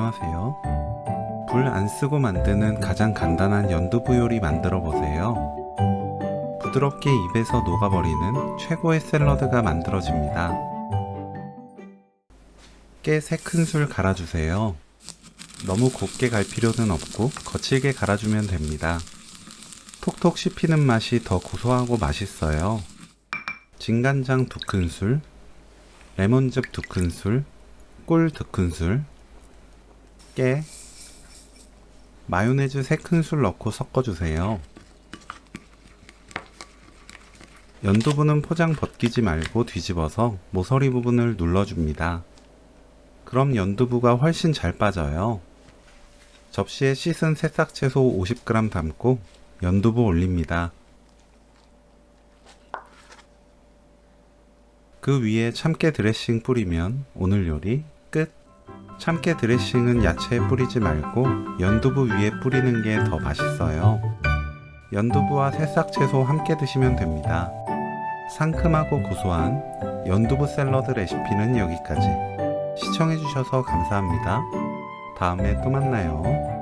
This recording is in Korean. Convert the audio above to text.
안녕하세요. 불 안 쓰고 만드는 가장 간단한 연두부 요리 만들어 보세요. 부드럽게 입에서 녹아버리는 최고의 샐러드가 만들어집니다. 깨 3큰술 갈아주세요. 너무 곱게 갈 필요는 없고 거칠게 갈아주면 됩니다. 톡톡 씹히는 맛이 더 고소하고 맛있어요. 진간장 2큰술, 레몬즙 2큰술, 꿀 2큰술, 깨, 마요네즈 3큰술 넣고 섞어주세요. 연두부는 포장 벗기지 말고 뒤집어서 모서리 부분을 눌러줍니다. 그럼 연두부가 훨씬 잘 빠져요. 접시에 씻은 새싹채소 50g 담고 연두부 올립니다. 그 위에 참깨 드레싱 뿌리면 오늘 요리 끝! 참깨 드레싱은 야채에 뿌리지 말고 연두부 위에 뿌리는 게 더 맛있어요. 연두부와 새싹채소 함께 드시면 됩니다. 상큼하고 고소한 연두부 샐러드 레시피는 여기까지. 시청해주셔서 감사합니다. 다음에 또 만나요.